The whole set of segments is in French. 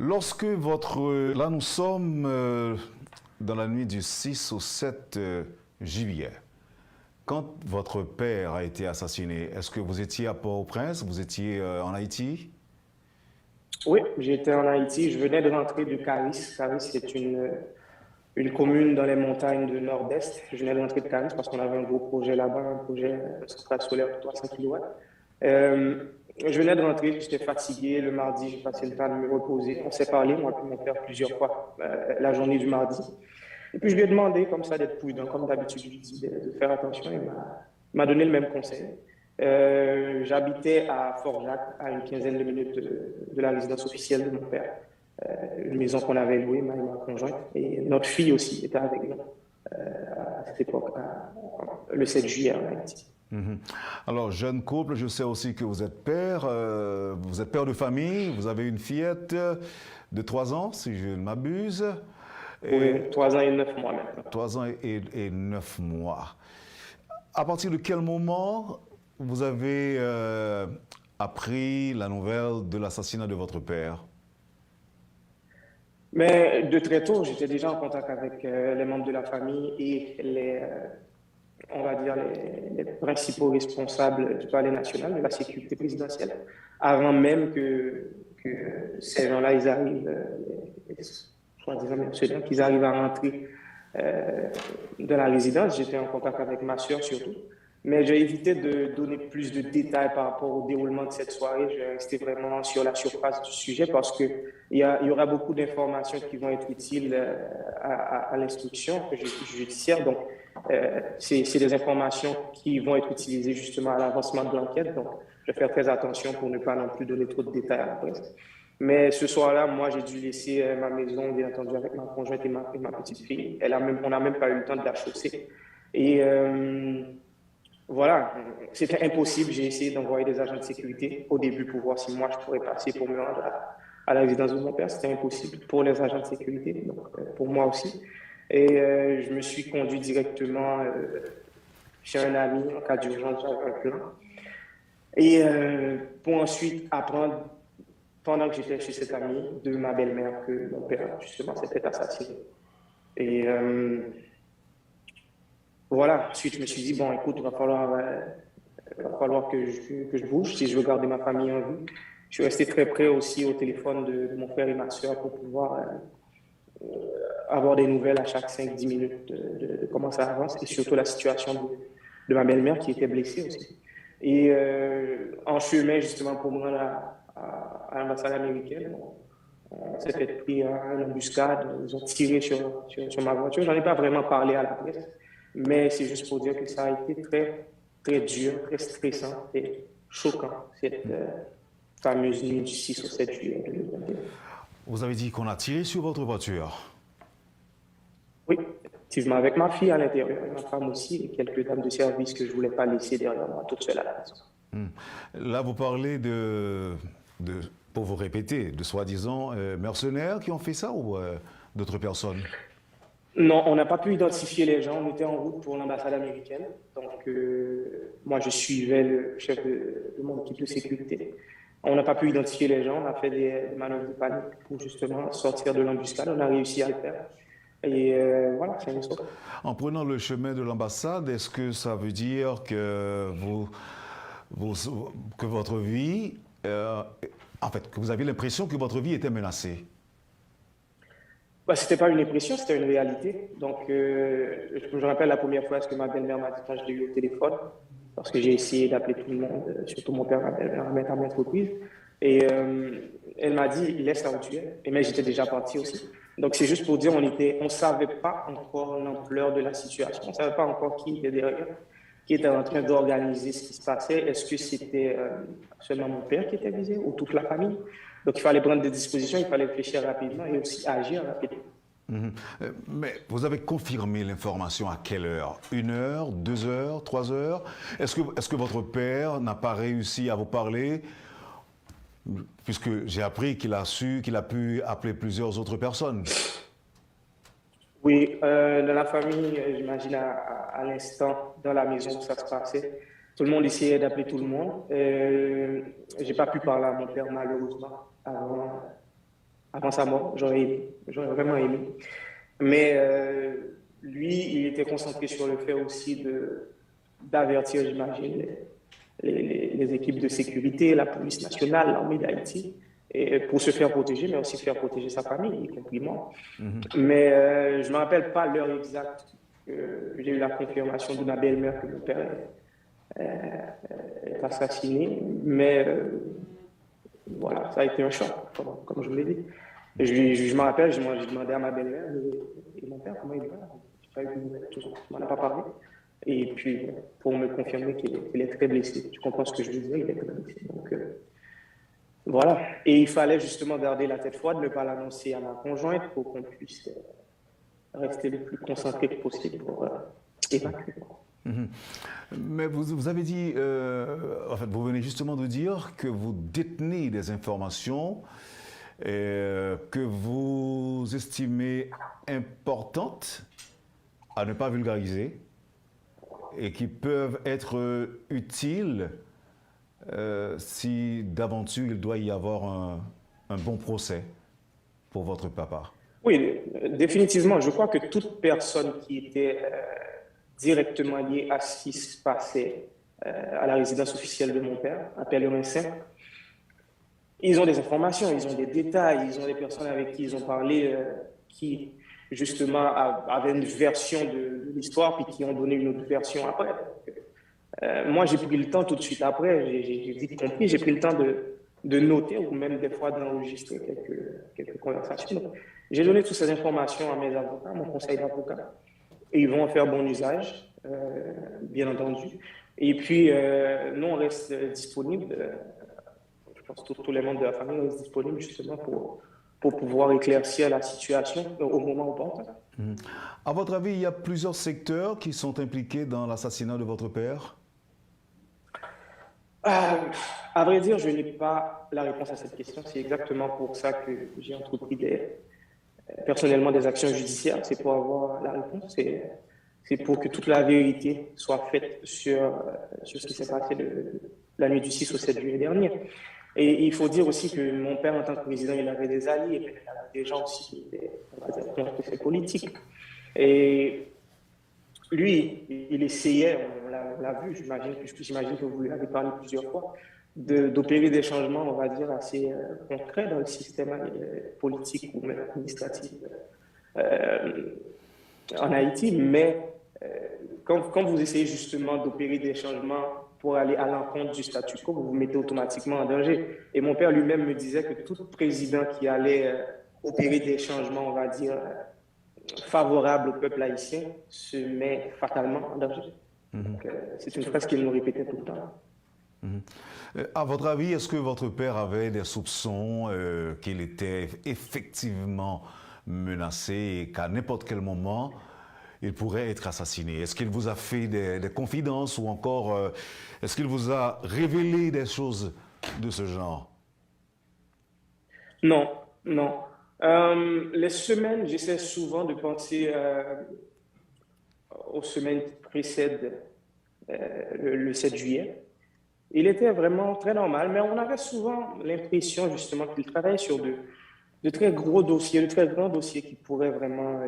Là, nous sommes dans la nuit du 6 au 7 juillet. Quand votre père a été assassiné, est-ce que vous étiez à Port-au-Prince? Vous étiez en Haïti? Oui, j'étais en Haïti. Je venais de rentrer de Caris. Caris, c'est une commune dans les montagnes du nord-est. Je venais de rentrer de Caris parce qu'on avait un gros projet là-bas, un projet centrale solaire de 300 kW. Euh, je venais de rentrer, j'étais fatigué. Le mardi, j'ai passé le temps de me reposer. On s'est parlé, moi et mon père, plusieurs fois la journée du mardi. Et puis, je lui ai demandé, comme ça, d'être prudent, comme d'habitude, je lui ai dit de faire attention. Il m'a donné le même conseil. J'habitais à Fort-Jacques, à une quinzaine de minutes de la résidence officielle de mon père. Une maison qu'on avait louée, moi et ma conjointe. Et notre fille aussi était avec nous à cette époque, le 7 juillet en Haïti. Mhm. Alors, jeune couple, je sais aussi que vous êtes père de famille, vous avez une fillette de 3 ans, si je ne m'abuse. Oui, 3 ans et 9 mois maintenant. 3 ans et 9 mois. À partir de quel moment vous avez appris la nouvelle de l'assassinat de votre père? Mais de très tôt, j'étais déjà en contact avec les membres de la famille et on va dire, les principaux responsables du palais national, de la sécurité présidentielle, avant même que ces gens-là, ils arrivent, soi-disant mercenaires, qu'ils arrivent à rentrer de la résidence. J'étais en contact avec ma sœur surtout. Mais j'ai évité de donner plus de détails par rapport au déroulement de cette soirée. Je vais rester vraiment sur la surface du sujet parce qu'il y aura beaucoup d'informations qui vont être utiles à l'instruction judiciaire. Donc, c'est des informations qui vont être utilisées justement à l'avancement de l'enquête. Donc, je vais faire très attention pour ne pas non plus donner trop de détails à la presse. Mais ce soir-là, moi, j'ai dû laisser ma maison, bien entendu, avec ma conjointe et ma petite fille. On n'a même pas eu le temps de la chausser. Et voilà, c'était impossible. J'ai essayé d'envoyer des agents de sécurité au début pour voir si moi, je pourrais passer pour me rendre à la résidence de mon père. C'était impossible pour les agents de sécurité, donc pour moi aussi. Et je me suis conduit directement chez un ami en cas d'urgence, j'avais un plan. Et pour ensuite apprendre, pendant que j'étais chez cet ami, de ma belle-mère que mon père, justement, s'était assassiné. Et voilà, ensuite je me suis dit, bon, écoute, il va falloir que je bouge si je veux garder ma famille en vie. Je suis resté très près aussi au téléphone de mon frère et ma soeur pour pouvoir avoir des nouvelles à chaque 5-10 minutes de comment ça avance et surtout la situation de ma belle-mère qui était blessée aussi. Et en chemin, justement, pour me rendre à l'ambassade américaine, on s'est fait pris à une embuscade, ils ont tiré sur ma voiture. J'en ai pas vraiment parlé à la presse, mais c'est juste pour dire que ça a été très, très dur, très stressant et choquant, cette fameuse nuit du 6 au 7 juillet 2021. Vous avez dit qu'on a tiré sur votre voiture. Oui, effectivement, avec ma fille à l'intérieur, et ma femme aussi, et quelques dames de service que je ne voulais pas laisser derrière moi, toute seule à la maison. Là, vous parlez pour vous répéter, de soi-disant mercenaires qui ont fait ça ou d'autres personnes? Non, on n'a pas pu identifier les gens. On était en route pour l'ambassade américaine. Donc, moi, je suivais le chef de mon équipe de sécurité. On n'a pas pu identifier les gens. On a fait des manœuvres de panique pour justement sortir de l'embuscade. On a réussi à le faire. Et voilà, c'est une histoire. En prenant le chemin de l'ambassade, est-ce que ça veut dire que que votre vie, en fait, que vous aviez l'impression que votre vie était menacée? Bah, c'était pas une impression, c'était une réalité. Donc, je me rappelle la première fois ce que ma belle-mère m'a dit quand je l'ai eu au téléphone, parce que j'ai essayé d'appeler tout le monde, surtout mon père, ma belle-mère, à maintes reprises. Et elle m'a dit, laisse la où tu es. Et mais j'étais déjà parti aussi. Donc, c'est juste pour dire, on savait pas encore l'ampleur de la situation. On savait pas encore qui était derrière, qui était en train d'organiser ce qui se passait. Est-ce que c'était seulement mon père qui était visé ou toute la famille? Donc, il fallait prendre des dispositions, il fallait réfléchir rapidement et aussi agir rapidement. Mais vous avez confirmé l'information à quelle heure? 1 heure, 2 heures, 3 heures? Est-ce que votre père n'a pas réussi à vous parler? Puisque j'ai appris qu'il a pu appeler plusieurs autres personnes. Oui, dans la famille, j'imagine à l'instant, dans la maison où ça se passait, tout le monde essayait d'appeler tout le monde. J'ai pas pu parler à mon père malheureusement avant avant sa mort. J'aurais vraiment aimé. Mais lui, il était concentré sur le fait aussi d'avertir, j'imagine, les équipes de sécurité, la police nationale, l'armée d'Haïti, et pour se faire protéger, mais aussi faire protéger sa famille, y compris moi. Mais je ne me rappelle pas l'heure exacte que j'ai eu la confirmation de ma belle-mère que mon père est assassiné. Mais voilà, ça a été un choc, comme je vous l'ai dit. Je me rappelle, j'ai demandé à ma belle-mère et mon père comment il va. Je pas eu de nouvelles, tout ça. Il m'en a pas parlé. Et puis, pour me confirmer qu'il est très blessé. Je comprends ce que je lui disais, il est très blessé. Donc, voilà. Et il fallait justement garder la tête froide, ne pas l'annoncer à ma conjointe pour qu'on puisse rester le plus concentré que possible pour évacuer. Mais vous avez dit, en fait, vous venez justement de dire que vous détenez des informations que vous estimez importantes à ne pas vulgariser et qui peuvent être utiles si d'aventure il doit y avoir un bon procès pour votre papa. Oui, définitivement. Je crois que toute personne qui était directement liée à ce qui se passait à la résidence officielle de mon père, à Pèlerin-Saint, ils ont des informations, ils ont des détails, ils ont des personnes avec qui ils ont parlé qui, justement, avaient une version de l'histoire puis qui ont donné une autre version après. Moi, j'ai pris le temps tout de suite après, j'ai vite compris, j'ai pris le temps de noter ou même des fois d'enregistrer quelques conversations. Donc, j'ai donné toutes ces informations à mes avocats, à mon conseil d'avocat, et ils vont en faire bon usage, bien entendu. Et puis, nous, on reste disponible. Je pense que tous les membres de la famille restent disponibles justement pour pouvoir éclaircir la situation au moment opportun. À votre avis, il y a plusieurs secteurs qui sont impliqués dans l'assassinat de votre père? À vrai dire, je n'ai pas la réponse à cette question. C'est exactement pour ça que j'ai entrepris personnellement des actions judiciaires. C'est pour avoir la réponse. C'est pour que toute la vérité soit faite sur ce qui s'est passé la nuit du 6 au 7 juillet dernier. Et il faut dire aussi que mon père, en tant que président, il avait des alliés, mais il avait des gens aussi qui étaient contre ses politiques. Et lui, il essayait, on l'a vu, j'imagine que vous lui avez parlé plusieurs fois, d'opérer des changements, on va dire, assez concrets dans le système politique ou même administratif en Haïti. Mais quand vous essayez justement d'opérer des changements pour aller à l'encontre du statu quo, vous vous mettez automatiquement en danger. Et mon père lui-même me disait que tout président qui allait opérer des changements, on va dire, favorables au peuple haïtien, se met fatalement en danger. C'est une phrase qu'il nous répétait tout le temps. À votre avis, est-ce que votre père avait des soupçons qu'il était effectivement menacé et qu'à n'importe quel moment, il pourrait être assassiné? Est-ce qu'il vous a fait des confidences ou encore est-ce qu'il vous a révélé des choses de ce genre? Non, non. Les semaines, j'essaie souvent de penser aux semaines qui précèdent le 7 juillet. Il était vraiment très normal, mais on avait souvent l'impression justement qu'il travaillait sur de très gros dossiers, de très grands dossiers qui pourraient vraiment,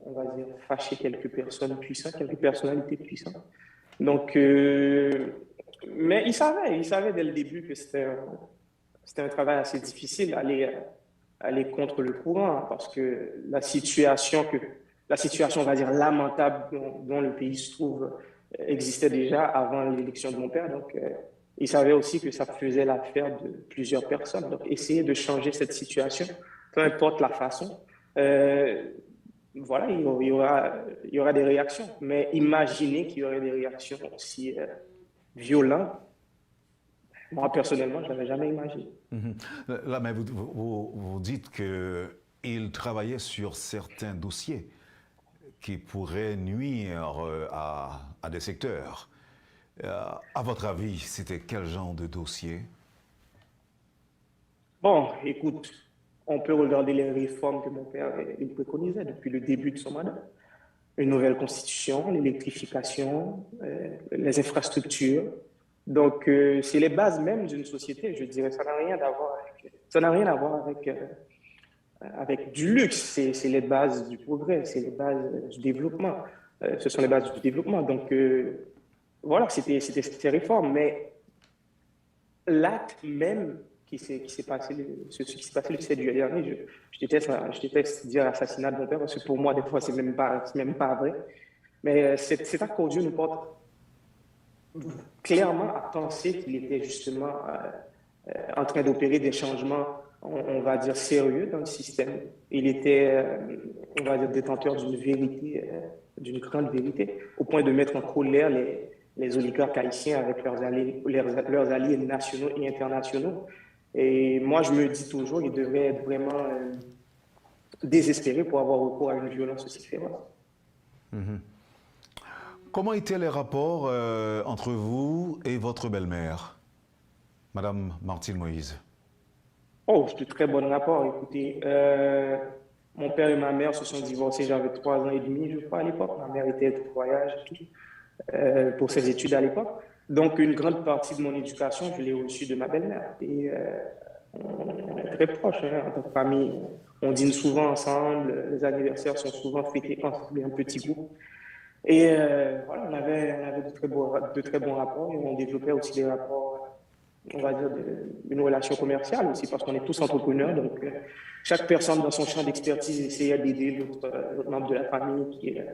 on va dire, fâcher quelques personnes puissantes, quelques personnalités puissantes. Donc, mais il savait dès le début que c'était un travail assez difficile aller contre le courant parce que la situation, on va dire, lamentable dont le pays se trouve existait déjà avant l'élection de mon père. Donc, il savait aussi que ça faisait l'affaire de plusieurs personnes. Donc, essayer de changer cette situation, peu importe la façon, voilà, il y aura des réactions. Mais imaginez qu'il y aurait des réactions aussi violentes. Moi, personnellement, je ne l'avais jamais imaginé. Là, mais vous dites qu'il travaillait sur certains dossiers qui pourraient nuire à des secteurs. À votre avis, c'était quel genre de dossier? Bon, écoute, on peut regarder les réformes que mon père il préconisait depuis le début de son mandat. Une nouvelle constitution, l'électrification, les infrastructures, Donc, c'est les bases même d'une société, je dirais. Ça n'a rien à voir avec du luxe. C'est les bases du progrès, c'est les bases du développement. Ce sont les bases du développement. Donc, voilà, c'était ces réformes. Mais l'acte même qui s'est passé, ce qui s'est passé le 17 juillet dernier, je déteste dire assassinat de mon père, parce que pour moi, des fois, c'est même pas vrai. Mais cet acte odieux nous porte clairement à penser qu'il était justement en train d'opérer des changements, on va dire, sérieux dans le système. Il était, on va dire, détenteur d'une vérité, d'une grande vérité, au point de mettre en colère les oligarques haïtiens avec leurs alliés nationaux et internationaux. Et moi, je me dis toujours, il devrait être vraiment désespéré pour avoir recours à une violence aussi féroce. Comment étaient les rapports entre vous et votre belle-mère, Madame Martine Moïse? Oh, c'est de très bon rapport. Écoutez, mon père et ma mère se sont divorcés, j'avais 3 ans et demi, je crois, à l'époque. Ma mère était de voyage et tout, pour ses études à l'époque. Donc, une grande partie de mon éducation, je l'ai reçue de ma belle-mère. Et on est très proches, hein, en tant que famille. On dîne souvent ensemble, les anniversaires sont souvent fêtés ensemble, un petit groupe. Et voilà, on avait de très bons rapports et on développait aussi des rapports, on va dire, une relation commerciale aussi, parce qu'on est tous entrepreneurs. Donc, chaque personne dans son champ d'expertise essayait d'aider l'autre membre de la famille